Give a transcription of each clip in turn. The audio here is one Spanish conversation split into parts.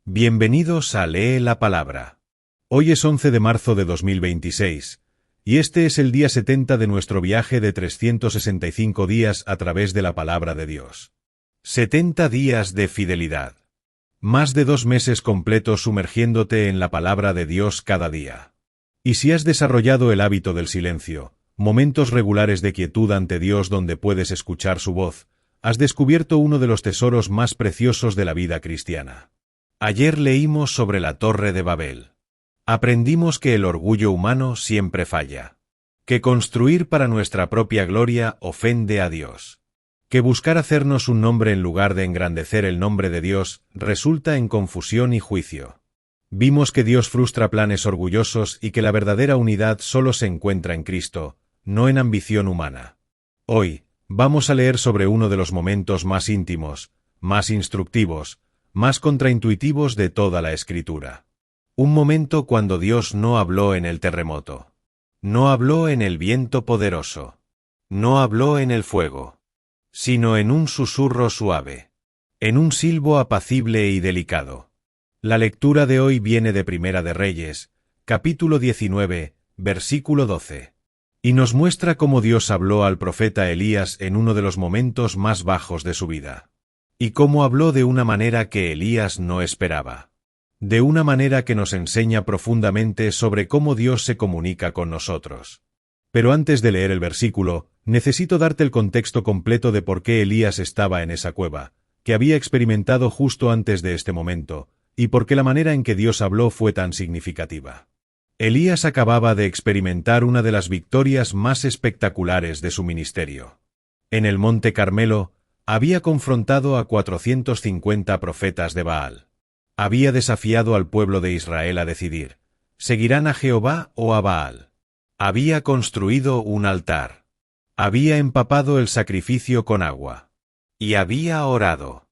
Bienvenidos a Lee la Palabra. Hoy es 11 de marzo de 2026, y este es el día 70 de nuestro viaje de 365 días a través de la Palabra de Dios. 70 días de fidelidad. Más de 2 meses completos sumergiéndote en la Palabra de Dios cada día. Y si has desarrollado el hábito del silencio, momentos regulares de quietud ante Dios donde puedes escuchar su voz, has descubierto uno de los tesoros más preciosos de la vida cristiana. Ayer leímos sobre la Torre de Babel. Aprendimos que el orgullo humano siempre falla. Que construir para nuestra propia gloria ofende a Dios. Que buscar hacernos un nombre en lugar de engrandecer el nombre de Dios resulta en confusión y juicio. Vimos que Dios frustra planes orgullosos y que la verdadera unidad solo se encuentra en Cristo, no en ambición humana. Hoy, vamos a leer sobre uno de los momentos más íntimos, más instructivos, más contraintuitivos de toda la Escritura. Un momento cuando Dios no habló en el terremoto. No habló en el viento poderoso. No habló en el fuego. Sino en un susurro suave. En un silbo apacible y delicado. La lectura de hoy viene de Primera de Reyes, capítulo 19, versículo 12. Y nos muestra cómo Dios habló al profeta Elías en uno de los momentos más bajos de su vida. Y cómo habló de una manera que Elías no esperaba. De una manera que nos enseña profundamente sobre cómo Dios se comunica con nosotros. Pero antes de leer el versículo, necesito darte el contexto completo de por qué Elías estaba en esa cueva, que había experimentado justo antes de este momento, y por qué la manera en que Dios habló fue tan significativa. Elías acababa de experimentar una de las victorias más espectaculares de su ministerio. En el Monte Carmelo, había confrontado a 450 profetas de Baal. Había desafiado al pueblo de Israel a decidir, ¿seguirán a Jehová o a Baal? Había construido un altar. Había empapado el sacrificio con agua. Y había orado.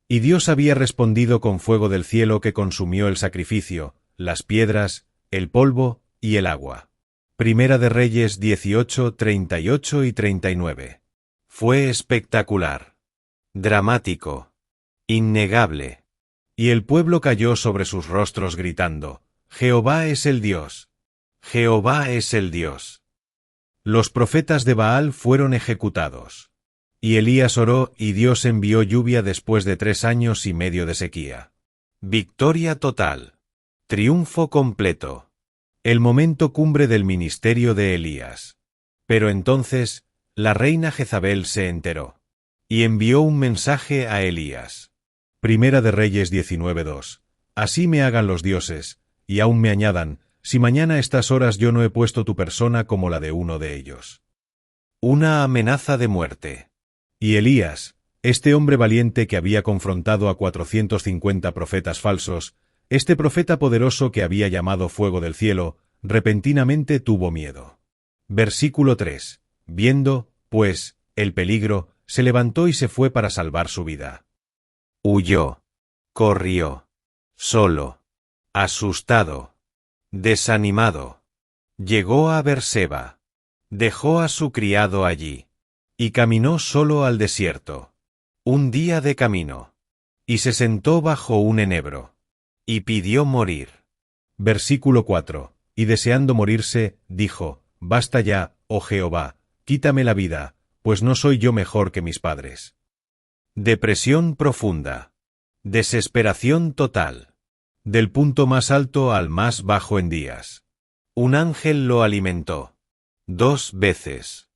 Y Dios había respondido con fuego del cielo que consumió el sacrificio, las piedras, el polvo y el agua. Primera de Reyes 18, 38 y 39. Fue espectacular. Dramático. Innegable. Y el pueblo cayó sobre sus rostros gritando, Jehová es el Dios. Jehová es el Dios. Los profetas de Baal fueron ejecutados. Y Elías oró y Dios envió lluvia después de 3 años y medio de sequía. Victoria total. Triunfo completo. El momento cumbre del ministerio de Elías. Pero entonces, la reina Jezabel se enteró. Y envió un mensaje a Elías. Primera de Reyes 19:2. Así me hagan los dioses, y aún me añadan, si mañana a estas horas yo no he puesto tu persona como la de uno de ellos. Una amenaza de muerte. Y Elías, este hombre valiente que había confrontado a 450 profetas falsos, este profeta poderoso que había llamado fuego del cielo, repentinamente tuvo miedo. Versículo 3. Viendo, pues, el peligro, se levantó y se fue para salvar su vida. Huyó. Corrió. Solo. Asustado. Desanimado. Llegó a Berseba. Dejó a su criado allí. Y caminó solo al desierto. Un día de camino. Y se sentó bajo un enebro. Y pidió morir. Versículo 4. Y deseando morirse, dijo, Basta ya, oh Jehová, quítame la vida, pues no soy yo mejor que mis padres. Depresión profunda. Desesperación total. Del punto más alto al más bajo en días. Un ángel lo alimentó. 2 veces.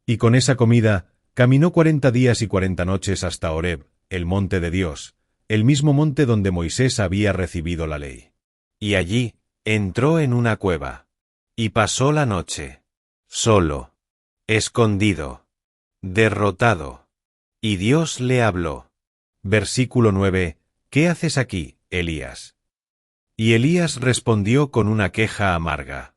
Y con esa comida, caminó 40 días y 40 noches hasta Horeb, el monte de Dios, el mismo monte donde Moisés había recibido la ley. Y allí, entró en una cueva. Y pasó la noche. Solo. Escondido. Derrotado. Y Dios le habló. Versículo 9. ¿Qué haces aquí, Elías? Y Elías respondió con una queja amarga.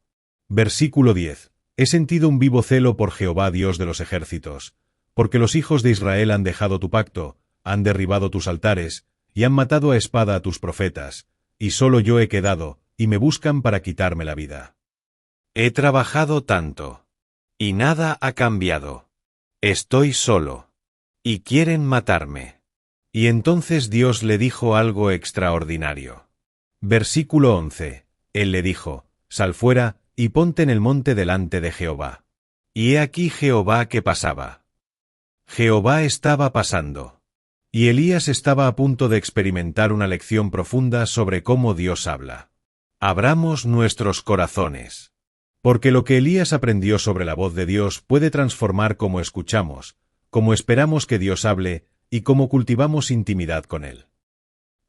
Versículo 10. He sentido un vivo celo por Jehová Dios de los ejércitos, porque los hijos de Israel han dejado tu pacto, han derribado tus altares, y han matado a espada a tus profetas, y solo yo he quedado, y me buscan para quitarme la vida. He trabajado tanto, y nada ha cambiado. Estoy solo. Y quieren matarme. Y entonces Dios le dijo algo extraordinario. Versículo 11. Él le dijo: Sal fuera, y ponte en el monte delante de Jehová. Y he aquí Jehová que pasaba. Jehová estaba pasando. Y Elías estaba a punto de experimentar una lección profunda sobre cómo Dios habla. Abramos nuestros corazones. Porque lo que Elías aprendió sobre la voz de Dios puede transformar cómo escuchamos, cómo esperamos que Dios hable y cómo cultivamos intimidad con Él.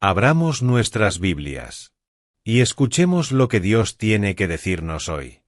Abramos nuestras Biblias y escuchemos lo que Dios tiene que decirnos hoy.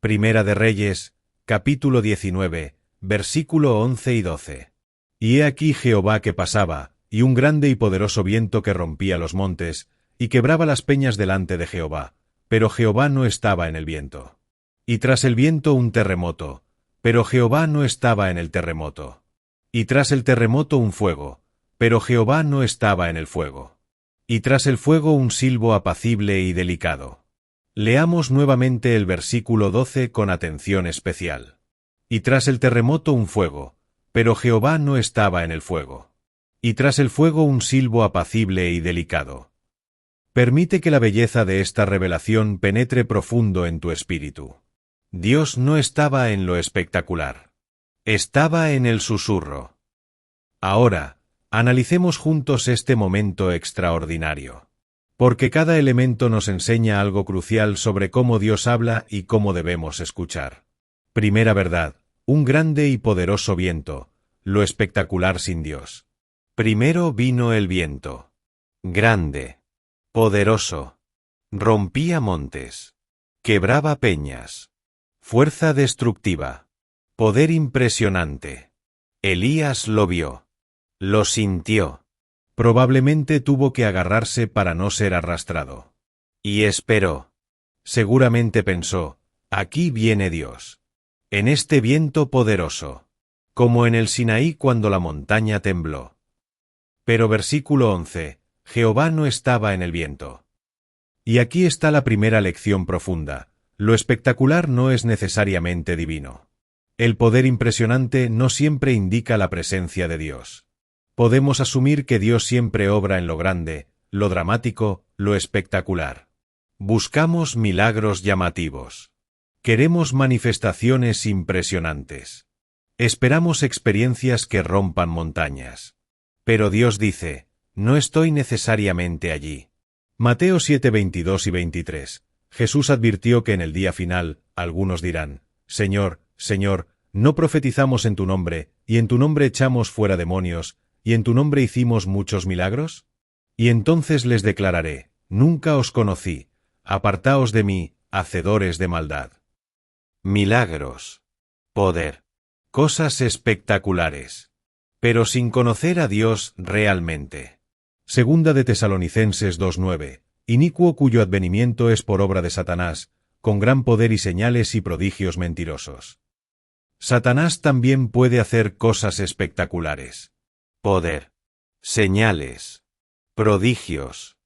Primera de Reyes, capítulo 19, versículo 11 y 12. Y he aquí Jehová que pasaba, y un grande y poderoso viento que rompía los montes, y quebraba las peñas delante de Jehová, pero Jehová no estaba en el viento. Y tras el viento un terremoto, pero Jehová no estaba en el terremoto. Y tras el terremoto un fuego, pero Jehová no estaba en el fuego. Y tras el fuego un silbo apacible y delicado. Leamos nuevamente el versículo 12 con atención especial. Y tras el terremoto un fuego, pero Jehová no estaba en el fuego. Y tras el fuego un silbo apacible y delicado. Permite que la belleza de esta revelación penetre profundo en tu espíritu. Dios no estaba en lo espectacular. Estaba en el susurro. Ahora, analicemos juntos este momento extraordinario. Porque cada elemento nos enseña algo crucial sobre cómo Dios habla y cómo debemos escuchar. Primera verdad, un grande y poderoso viento, lo espectacular sin Dios. Primero vino el viento. Grande. Poderoso. Rompía montes. Quebraba peñas. Fuerza destructiva. Poder impresionante. Elías lo vio. Lo sintió. Probablemente tuvo que agarrarse para no ser arrastrado. Y esperó. Seguramente pensó: aquí viene Dios. En este viento poderoso. Como en el Sinaí cuando la montaña tembló. Pero versículo 11. Jehová no estaba en el viento. Y aquí está la primera lección profunda. Lo espectacular no es necesariamente divino. El poder impresionante no siempre indica la presencia de Dios. Podemos asumir que Dios siempre obra en lo grande, lo dramático, lo espectacular. Buscamos milagros llamativos. Queremos manifestaciones impresionantes. Esperamos experiencias que rompan montañas. Pero Dios dice: no estoy necesariamente allí. Mateo 7, 22 y 23. Jesús advirtió que en el día final, algunos dirán: Señor, Señor, ¿no profetizamos en tu nombre, y en tu nombre echamos fuera demonios, y en tu nombre hicimos muchos milagros? Y entonces les declararé: nunca os conocí, apartaos de mí, hacedores de maldad. Milagros. Poder. Cosas espectaculares. Pero sin conocer a Dios realmente. Segunda de Tesalonicenses 2:9. Inicuo cuyo advenimiento es por obra de Satanás, con gran poder y señales y prodigios mentirosos. Satanás también puede hacer cosas espectaculares. Poder. Señales. Prodigios.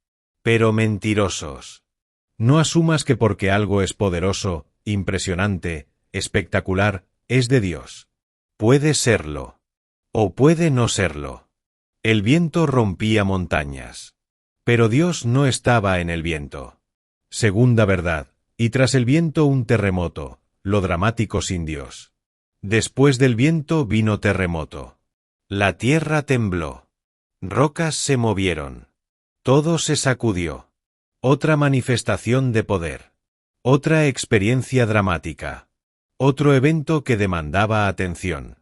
Pero mentirosos. No asumas que porque algo es poderoso, impresionante, espectacular, es de Dios. Puede serlo. O puede no serlo. El viento rompía montañas. Pero Dios no estaba en el viento. Segunda verdad, y tras el viento un terremoto, lo dramático sin Dios. Después del viento vino terremoto. La tierra tembló. Rocas se movieron. Todo se sacudió. Otra manifestación de poder. Otra experiencia dramática. Otro evento que demandaba atención.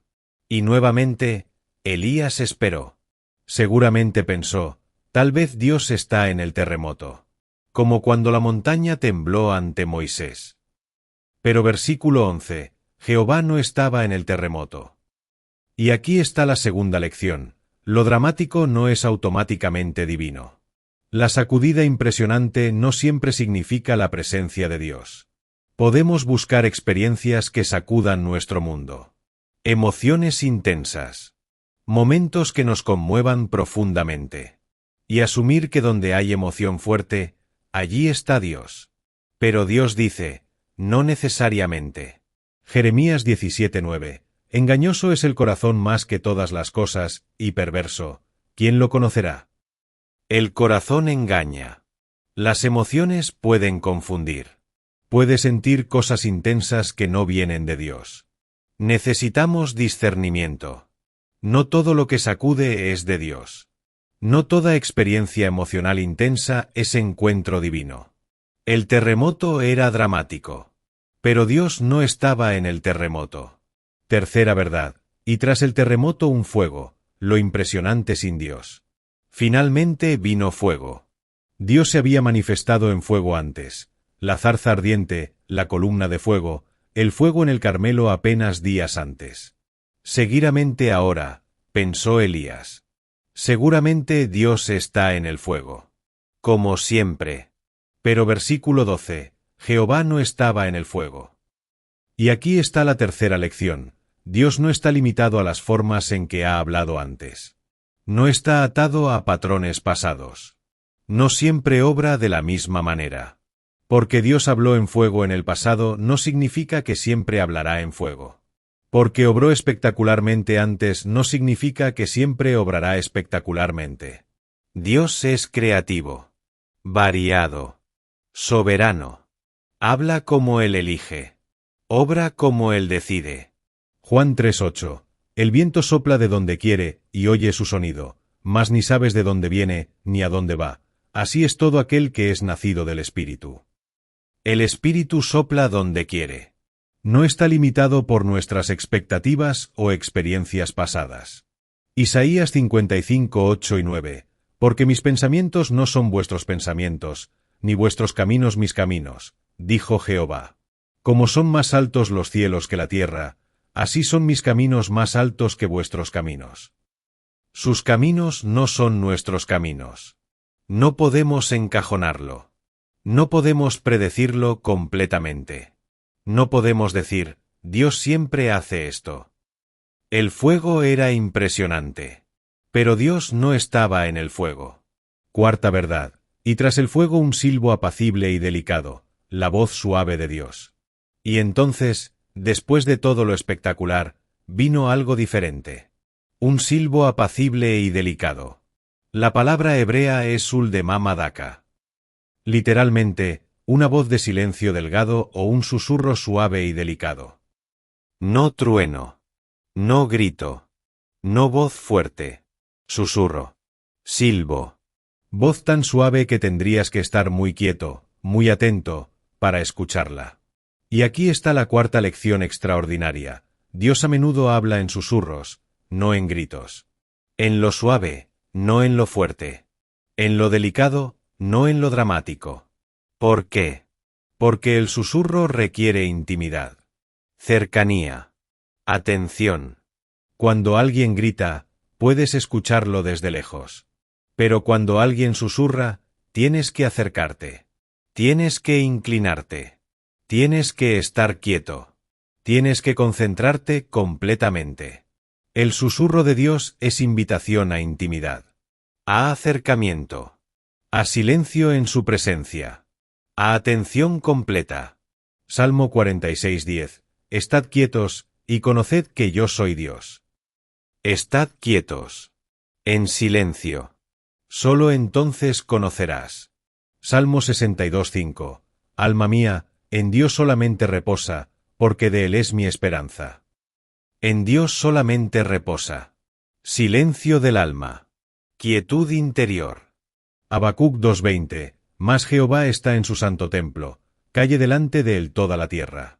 Y nuevamente, Elías esperó. Seguramente pensó: tal vez Dios está en el terremoto. Como cuando la montaña tembló ante Moisés. Pero versículo 11. Jehová no estaba en el terremoto. Y aquí está la segunda lección. Lo dramático no es automáticamente divino. La sacudida impresionante no siempre significa la presencia de Dios. Podemos buscar experiencias que sacudan nuestro mundo. Emociones intensas. Momentos que nos conmuevan profundamente. Y asumir que donde hay emoción fuerte, allí está Dios. Pero Dios dice: no necesariamente. Jeremías 17:9. Engañoso es el corazón más que todas las cosas, y perverso. ¿Quién lo conocerá? El corazón engaña. Las emociones pueden confundir. Puedes sentir cosas intensas que no vienen de Dios. Necesitamos discernimiento. No todo lo que sacude es de Dios. No toda experiencia emocional intensa es encuentro divino. El terremoto era dramático. Pero Dios no estaba en el terremoto. Tercera verdad. Y tras el terremoto un fuego, lo impresionante sin Dios. Finalmente vino fuego. Dios se había manifestado en fuego antes. La zarza ardiente, la columna de fuego, el fuego en el Carmelo apenas días antes. Seguidamente ahora, pensó Elías. Seguramente Dios está en el fuego. Como siempre. Pero versículo 12, Jehová no estaba en el fuego. Y aquí está la tercera lección. Dios no está limitado a las formas en que ha hablado antes. No está atado a patrones pasados. No siempre obra de la misma manera. Porque Dios habló en fuego en el pasado no significa que siempre hablará en fuego. Porque obró espectacularmente antes no significa que siempre obrará espectacularmente. Dios es creativo, variado, soberano. Habla como Él elige. Obra como Él decide. Juan 3:8. El viento sopla de donde quiere, y oye su sonido, mas ni sabes de dónde viene, ni a dónde va. Así es todo aquel que es nacido del Espíritu. El Espíritu sopla donde quiere. No está limitado por nuestras expectativas o experiencias pasadas. Isaías 55:8 y 9. Porque mis pensamientos no son vuestros pensamientos, ni vuestros caminos mis caminos, dijo Jehová. Como son más altos los cielos que la tierra, así son mis caminos más altos que vuestros caminos. Sus caminos no son nuestros caminos. No podemos encajonarlo. No podemos predecirlo completamente. No podemos decir, Dios siempre hace esto. El fuego era impresionante. Pero Dios no estaba en el fuego. Cuarta verdad. Y tras el fuego un silbo apacible y delicado, la voz suave de Dios. Y entonces, después de todo lo espectacular, vino algo diferente. Un silbo apacible y delicado. La palabra hebrea es Uldemama Daka. Literalmente, una voz de silencio delgado o un susurro suave y delicado. No trueno. No grito. No voz fuerte. Susurro. Silbo. Voz tan suave que tendrías que estar muy quieto, muy atento, para escucharla. Y aquí está la cuarta lección extraordinaria. Dios a menudo habla en susurros, no en gritos. En lo suave, no en lo fuerte. En lo delicado, no en lo dramático. ¿Por qué? Porque el susurro requiere intimidad, cercanía, atención. Cuando alguien grita, puedes escucharlo desde lejos. Pero cuando alguien susurra, tienes que acercarte. Tienes que inclinarte. Tienes que estar quieto. Tienes que concentrarte completamente. El susurro de Dios es invitación a intimidad, a acercamiento, a silencio en su presencia, a atención completa. Salmo 46:10. Estad quietos, y conoced que yo soy Dios. Estad quietos. En silencio. Solo entonces conocerás. Salmo 62:5. Alma mía, en Dios solamente reposa, porque de Él es mi esperanza. En Dios solamente reposa. Silencio del alma. Quietud interior. Habacuc 2:20. Mas Jehová está en su santo templo, calle delante de él toda la tierra.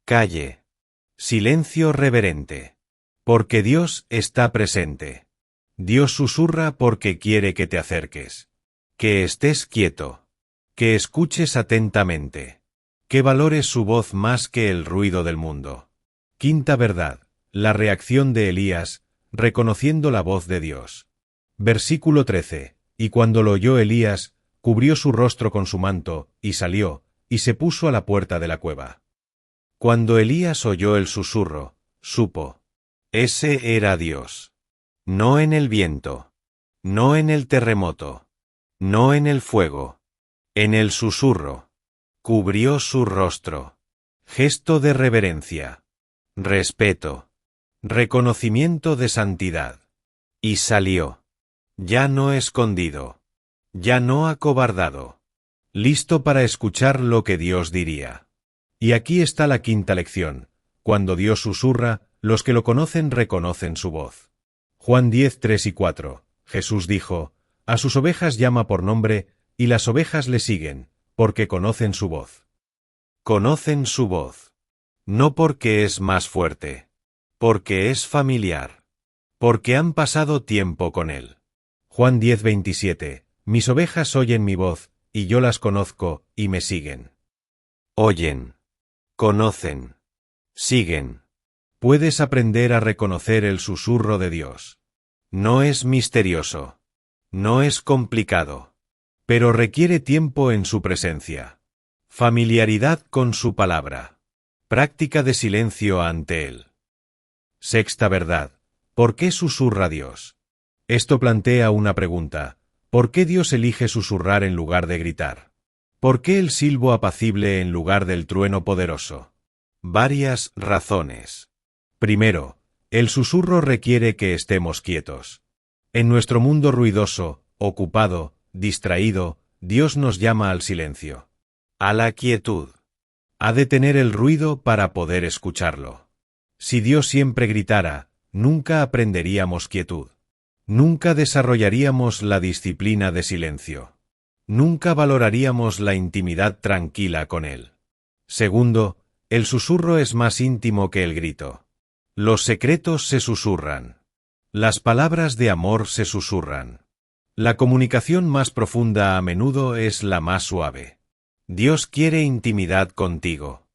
Calle. Silencio reverente. Porque Dios está presente. Dios susurra porque quiere que te acerques. Que estés quieto. Que escuches atentamente. Que valores su voz más que el ruido del mundo. Quinta verdad. La reacción de Elías, reconociendo la voz de Dios. Versículo 13. Y cuando lo oyó Elías, cubrió su rostro con su manto, y salió, y se puso a la puerta de la cueva. Cuando Elías oyó el susurro, supo. Ese era Dios. No en el viento. No en el terremoto. No en el fuego. En el susurro. Cubrió su rostro. Gesto de reverencia. Respeto. Reconocimiento de santidad. Y salió. Ya no escondido. Ya no acobardado. listo para escuchar lo que Dios diría. Y aquí está la quinta lección. Cuando Dios susurra, los que lo conocen reconocen su voz. Juan 10, 3 y 4. Jesús dijo, a sus ovejas llama por nombre, y las ovejas le siguen, porque conocen su voz. Conocen su voz. No porque es más fuerte, porque es familiar, porque han pasado tiempo con él. Juan 10, 27. Mis ovejas oyen mi voz, y yo las conozco, y me siguen. Oyen, conocen, siguen. Puedes aprender a reconocer el susurro de Dios. No es misterioso, no es complicado, pero requiere tiempo en su presencia, familiaridad con su palabra, práctica de silencio ante él. Sexta verdad. ¿Por qué susurra Dios? Esto plantea una pregunta. ¿Por qué Dios elige susurrar en lugar de gritar? ¿Por qué el silbo apacible en lugar del trueno poderoso? Varias razones. Primero, el susurro requiere que estemos quietos. En nuestro mundo ruidoso, ocupado, distraído, Dios nos llama al silencio. A la quietud. A detener el ruido para poder escucharlo. Si Dios siempre gritara, nunca aprenderíamos quietud. Nunca desarrollaríamos la disciplina de silencio. Nunca valoraríamos la intimidad tranquila con Él. Segundo, el susurro es más íntimo que el grito. Los secretos se susurran. Las palabras de amor se susurran. La comunicación más profunda a menudo es la más suave. Dios quiere intimidad contigo.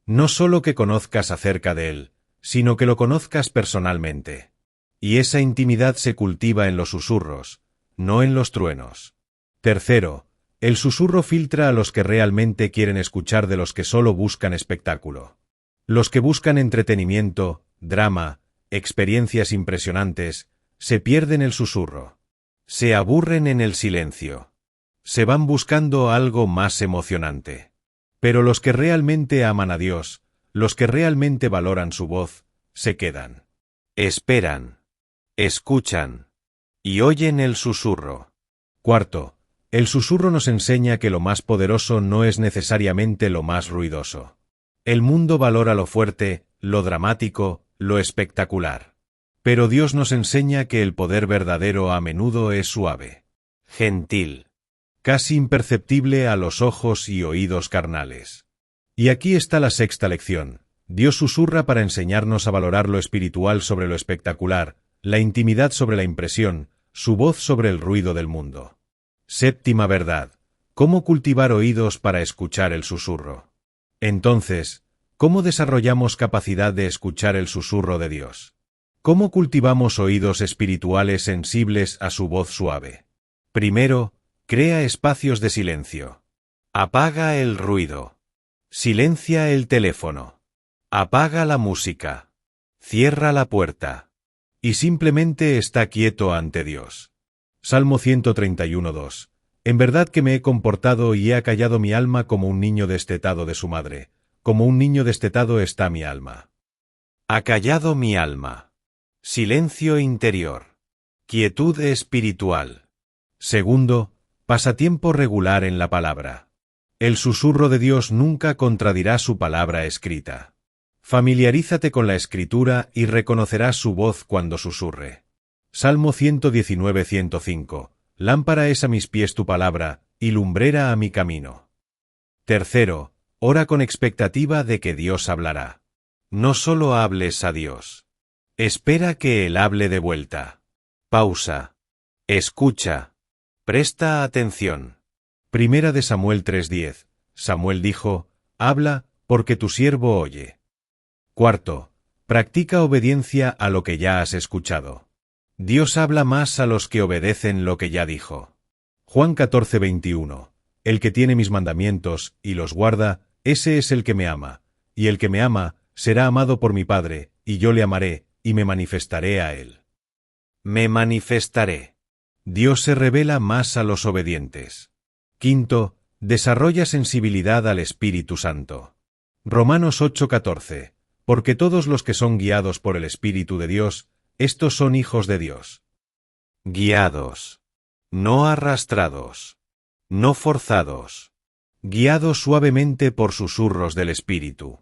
No solo que conozcas acerca de Él, sino que lo conozcas personalmente. Y esa intimidad se cultiva en los susurros, no en los truenos. Tercero, el susurro filtra a los que realmente quieren escuchar de los que solo buscan espectáculo. Los que buscan entretenimiento, drama, experiencias impresionantes, se pierden el susurro. Se aburren en el silencio. Se van buscando algo más emocionante. Pero los que realmente aman a Dios, los que realmente valoran su voz, se quedan. Esperan. Escuchan. Y oyen el susurro. Cuarto, el susurro nos enseña que lo más poderoso no es necesariamente lo más ruidoso. El mundo valora lo fuerte, lo dramático, lo espectacular. Pero Dios nos enseña que el poder verdadero a menudo es suave, gentil, casi imperceptible a los ojos y oídos carnales. Y aquí está la sexta lección. Dios susurra para enseñarnos a valorar lo espiritual sobre lo espectacular, la intimidad sobre la impresión, su voz sobre el ruido del mundo. Séptima verdad. ¿Cómo cultivar oídos para escuchar el susurro? Entonces, ¿cómo desarrollamos capacidad de escuchar el susurro de Dios? ¿Cómo cultivamos oídos espirituales sensibles a su voz suave? Primero, crea espacios de silencio. Apaga el ruido. Silencia el teléfono. Apaga la música. Cierra la puerta. Y simplemente está quieto ante Dios. Salmo 131:2. En verdad que me he comportado y he acallado mi alma como un niño destetado de su madre. Como un niño destetado está mi alma. Acallado mi alma. Silencio interior. Quietud espiritual. Segundo, pasatiempo regular en la palabra. El susurro de Dios nunca contradirá su palabra escrita. Familiarízate con la escritura y reconocerás su voz cuando susurre. Salmo 119:105. Lámpara es a mis pies tu palabra, y lumbrera a mi camino. Tercero, ora con expectativa de que Dios hablará. No solo hables a Dios. Espera que Él hable de vuelta. Pausa. Escucha. Presta atención. Primera de Samuel 3:10. Samuel dijo, habla, porque tu siervo oye. Cuarto, practica obediencia a lo que ya has escuchado. Dios habla más a los que obedecen lo que ya dijo. Juan 14:21. El que tiene mis mandamientos y los guarda, ese es el que me ama, y el que me ama será amado por mi Padre, y yo le amaré, y me manifestaré a él. Me manifestaré. Dios se revela más a los obedientes. Quinto, desarrolla sensibilidad al Espíritu Santo. Romanos 8:14. Porque todos los que son guiados por el Espíritu de Dios, estos son hijos de Dios. Guiados. No arrastrados. No forzados. guiado suavemente por susurros del Espíritu.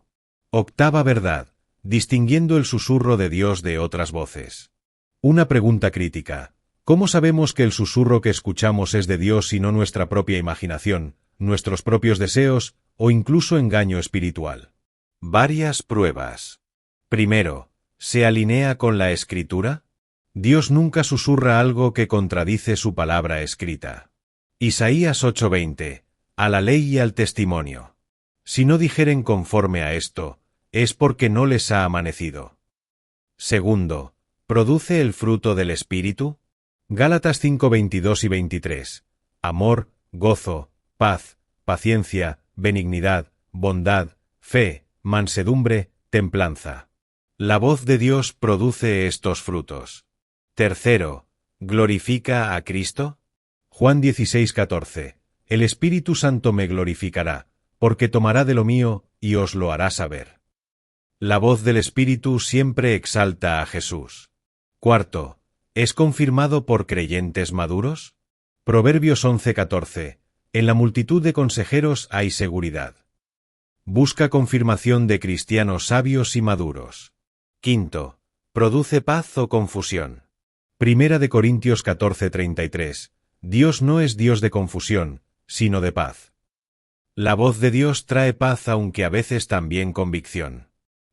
Octava verdad, distinguiendo el susurro de Dios de otras voces. Una pregunta crítica. ¿Cómo sabemos que el susurro que escuchamos es de Dios y no nuestra propia imaginación, nuestros propios deseos o incluso engaño espiritual? Varias pruebas. Primero, ¿se alinea con la Escritura? Dios nunca susurra algo que contradice su palabra escrita. Isaías 8:20, a la ley y al testimonio. Si no dijeren conforme a esto, es porque no les ha amanecido. Segundo, ¿produce el fruto del Espíritu? Gálatas 5:22 y 23. Amor, gozo, paz, paciencia, benignidad, bondad, fe, mansedumbre, templanza. La voz de Dios produce estos frutos. Tercero, ¿glorifica a Cristo? Juan 16:14. El Espíritu Santo me glorificará, porque tomará de lo mío y os lo hará saber. La voz del Espíritu siempre exalta a Jesús. Cuarto, ¿es confirmado por creyentes maduros? Proverbios 11:14. En la multitud de consejeros hay seguridad. Busca confirmación de cristianos sabios y maduros. Quinto, ¿produce paz o confusión? Primera de Corintios 14:33. Dios no es Dios de confusión, sino de paz. La voz de Dios trae paz aunque a veces también convicción.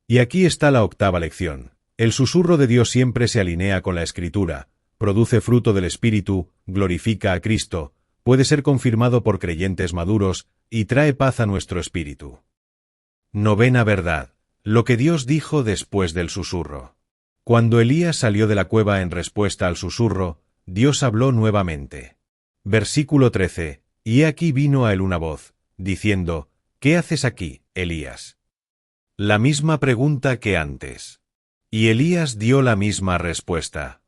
Y aquí está la octava lección. El susurro de Dios siempre se alinea con la Escritura, produce fruto del Espíritu, glorifica a Cristo, puede ser confirmado por creyentes maduros y trae paz a nuestro espíritu. Novena verdad. Lo que Dios dijo después del susurro. Cuando Elías salió de la cueva en respuesta al susurro, Dios habló nuevamente. Versículo 13. Y he aquí vino a él una voz, diciendo, ¿qué haces aquí, Elías? La misma pregunta que antes. Y Elías dio la misma respuesta.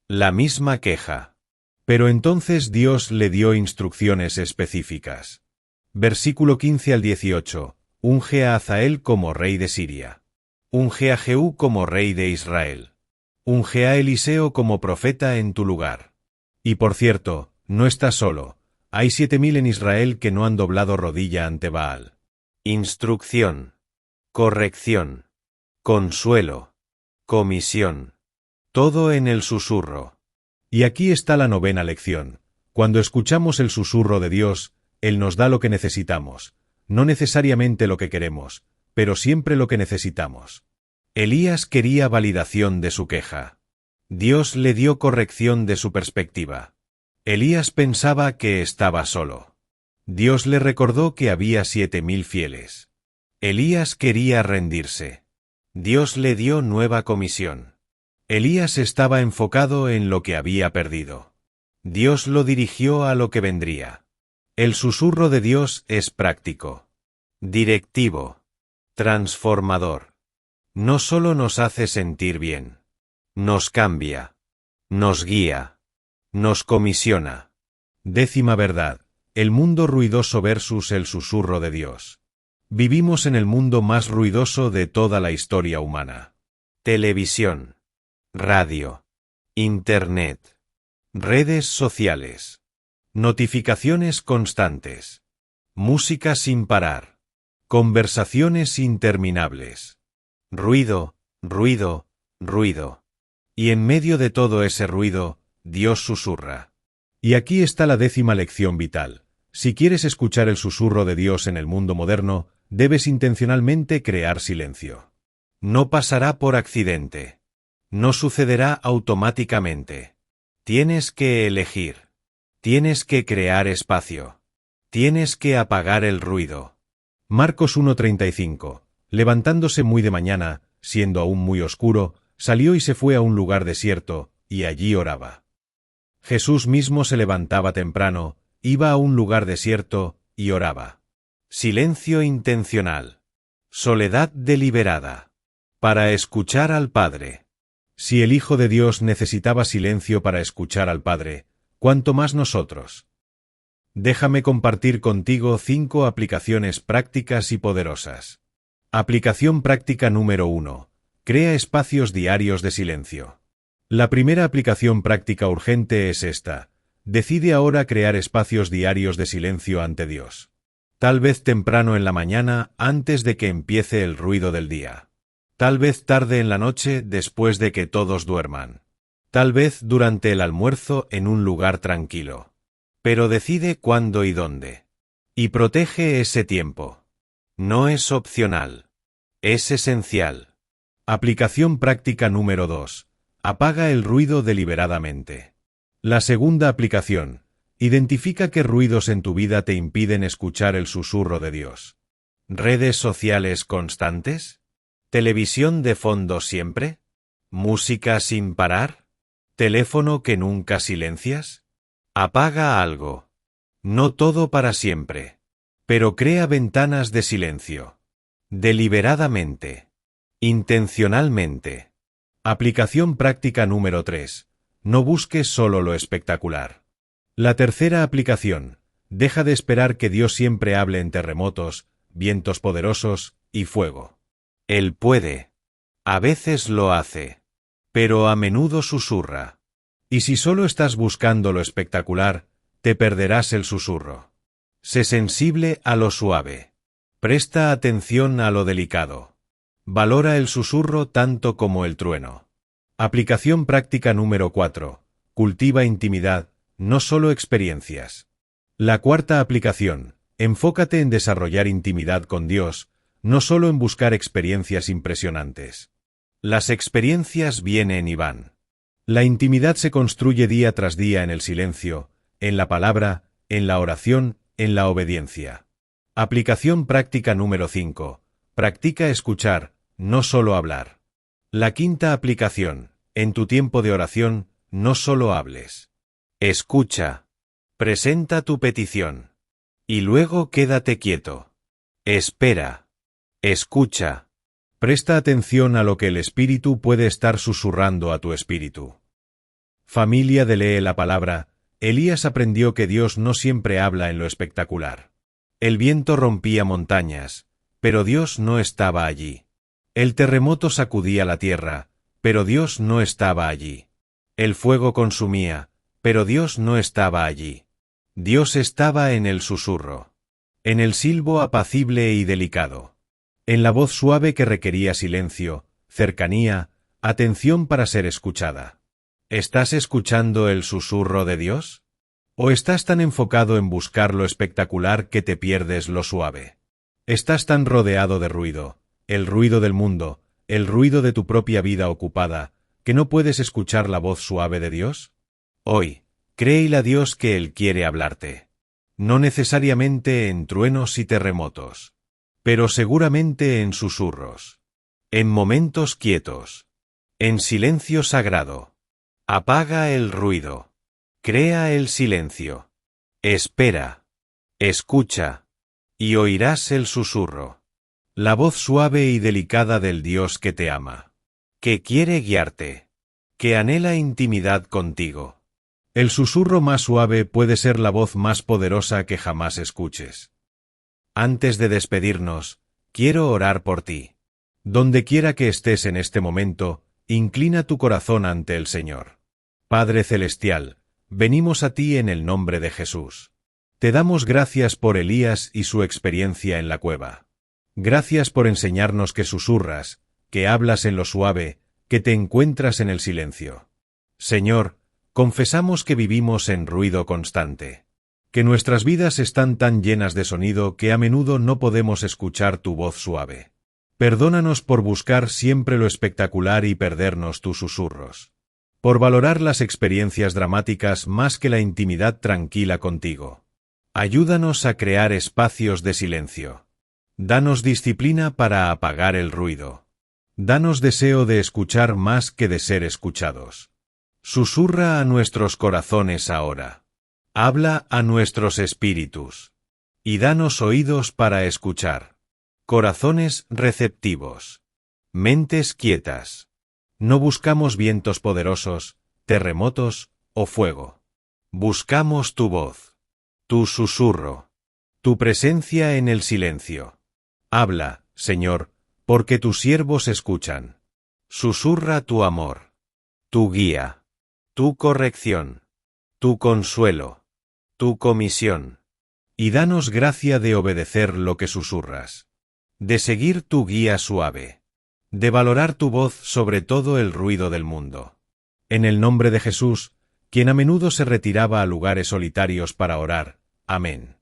La misma queja. Pero entonces Dios le dio instrucciones específicas. Versículo 15 al 18. Unge a Hazael como rey de Siria. Unge a Jehú como rey de Israel. Unge a Eliseo como profeta en tu lugar. Y por cierto, no estás solo. Hay 7000 en Israel que no han doblado rodilla ante Baal. Instrucción. Corrección. Consuelo. Comisión. Todo en el susurro. Y aquí está la novena lección. Cuando escuchamos el susurro de Dios, Él nos da lo que necesitamos. No necesariamente lo que queremos, pero siempre lo que necesitamos. Elías quería validación de su queja. Dios le dio corrección de su perspectiva. Elías pensaba que estaba solo. Dios le recordó que había 7000 fieles. Elías quería rendirse. Dios le dio nueva comisión. Elías estaba enfocado en lo que había perdido. Dios lo dirigió a lo que vendría. El susurro de Dios es práctico, directivo, transformador. No solo nos hace sentir bien, nos cambia, nos guía, nos comisiona. Décima verdad, el mundo ruidoso versus el susurro de Dios. Vivimos en el mundo más ruidoso de toda la historia humana. Televisión, radio, internet, redes sociales, notificaciones constantes, música sin parar, conversaciones interminables. Ruido, ruido, ruido. Y en medio de todo ese ruido, Dios susurra. Y aquí está la décima lección vital. Si quieres escuchar el susurro de Dios en el mundo moderno, debes intencionalmente crear silencio. No pasará por accidente. No sucederá automáticamente. Tienes que elegir. Tienes que crear espacio. Tienes que apagar el ruido. Marcos 1:35. Levantándose muy de mañana, siendo aún muy oscuro, salió y se fue a un lugar desierto, y allí oraba. Jesús mismo se levantaba temprano, iba a un lugar desierto, y oraba. Silencio intencional. Soledad deliberada. Para escuchar al Padre. Si el Hijo de Dios necesitaba silencio para escuchar al Padre, ¿cuánto más nosotros? Déjame compartir contigo 5 aplicaciones prácticas y poderosas. Aplicación práctica número 1. Crea espacios diarios de silencio. La primera aplicación práctica urgente es esta. Decide ahora crear espacios diarios de silencio ante Dios. Tal vez temprano en la mañana antes de que empiece el ruido del día. Tal vez tarde en la noche después de que todos duerman. Tal vez durante el almuerzo en un lugar tranquilo. Pero decide cuándo y dónde. Y protege ese tiempo. No es opcional. Es esencial. Aplicación práctica número 2. Apaga el ruido deliberadamente. La segunda aplicación. Identifica qué ruidos en tu vida te impiden escuchar el susurro de Dios. ¿Redes sociales constantes? ¿Televisión de fondo siempre? ¿Música sin parar? ¿Teléfono que nunca silencias? Apaga algo. No todo para siempre. Pero crea ventanas de silencio. Deliberadamente. Intencionalmente. Aplicación práctica número 3. No busques solo lo espectacular. La tercera aplicación. Deja de esperar que Dios siempre hable en terremotos, vientos poderosos y fuego. Él puede. A veces lo hace. Pero a menudo susurra. Y si solo estás buscando lo espectacular, te perderás el susurro. Sé sensible a lo suave. Presta atención a lo delicado. Valora el susurro tanto como el trueno. Aplicación práctica número 4. Cultiva intimidad, no solo experiencias. La cuarta aplicación. Enfócate en desarrollar intimidad con Dios, no solo en buscar experiencias impresionantes. Las experiencias vienen y van. La intimidad se construye día tras día en el silencio, en la palabra, en la oración, en la obediencia. Aplicación práctica número 5. Practica escuchar, no solo hablar. La quinta aplicación. En tu tiempo de oración, no solo hables. Escucha. Presenta tu petición. Y luego quédate quieto. Espera. Escucha. Presta atención a lo que el Espíritu puede estar susurrando a tu espíritu. Familia de Lee la Palabra, Elías aprendió que Dios no siempre habla en lo espectacular. El viento rompía montañas, pero Dios no estaba allí. El terremoto sacudía la tierra, pero Dios no estaba allí. El fuego consumía, pero Dios no estaba allí. Dios estaba en el susurro. En el silbo apacible y delicado. En la voz suave que requería silencio, cercanía, atención para ser escuchada. ¿Estás escuchando el susurro de Dios? ¿O estás tan enfocado en buscar lo espectacular que te pierdes lo suave? ¿Estás tan rodeado de ruido, el ruido del mundo, el ruido de tu propia vida ocupada, que no puedes escuchar la voz suave de Dios? Hoy, créele a Dios que Él quiere hablarte. No necesariamente en truenos y terremotos, pero seguramente en susurros. En momentos quietos. En silencio sagrado. Apaga el ruido. Crea el silencio. Espera. Escucha. Y oirás el susurro. La voz suave y delicada del Dios que te ama. Que quiere guiarte. Que anhela intimidad contigo. El susurro más suave puede ser la voz más poderosa que jamás escuches. Antes de despedirnos, quiero orar por ti. Donde quiera que estés en este momento, inclina tu corazón ante el Señor. Padre Celestial, venimos a ti en el nombre de Jesús. Te damos gracias por Elías y su experiencia en la cueva. Gracias por enseñarnos que susurras, que hablas en lo suave, que te encuentras en el silencio. Señor, confesamos que vivimos en ruido constante. Que nuestras vidas están tan llenas de sonido que a menudo no podemos escuchar tu voz suave. Perdónanos por buscar siempre lo espectacular y perdernos tus susurros. Por valorar las experiencias dramáticas más que la intimidad tranquila contigo. Ayúdanos a crear espacios de silencio. Danos disciplina para apagar el ruido. Danos deseo de escuchar más que de ser escuchados. Susurra a nuestros corazones ahora. Habla a nuestros espíritus. Y danos oídos para escuchar. Corazones receptivos. Mentes quietas. No buscamos vientos poderosos, terremotos o fuego. Buscamos tu voz. Tu susurro. Tu presencia en el silencio. Habla, Señor, porque tus siervos escuchan. Susurra tu amor. Tu guía. Tu corrección. Tu consuelo. Tu comisión. y danos gracia de obedecer lo que susurras, de seguir tu guía suave, de valorar tu voz sobre todo el ruido del mundo. En el nombre de Jesús, quien a menudo se retiraba a lugares solitarios para orar. Amén.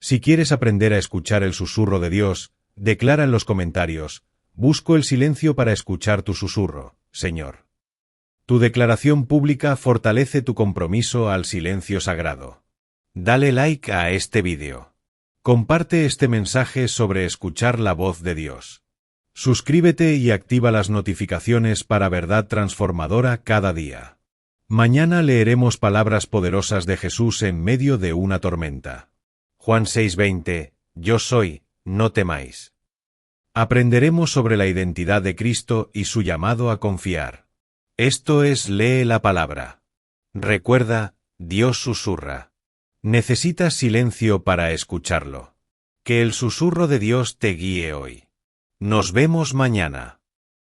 Si quieres aprender a escuchar el susurro de Dios, declara en los comentarios: busco el silencio para escuchar tu susurro, Señor. Tu declaración pública fortalece tu compromiso al silencio sagrado. Dale like a este vídeo. Comparte este mensaje sobre escuchar la voz de Dios. Suscríbete y activa las notificaciones para verdad transformadora cada día. Mañana leeremos palabras poderosas de Jesús en medio de una tormenta. Juan 6:20, Yo soy, no temáis. Aprenderemos sobre la identidad de Cristo y su llamado a confiar. Esto es Lee la Palabra. Recuerda, Dios susurra. Necesitas silencio para escucharlo. Que el susurro de Dios te guíe hoy. Nos vemos mañana.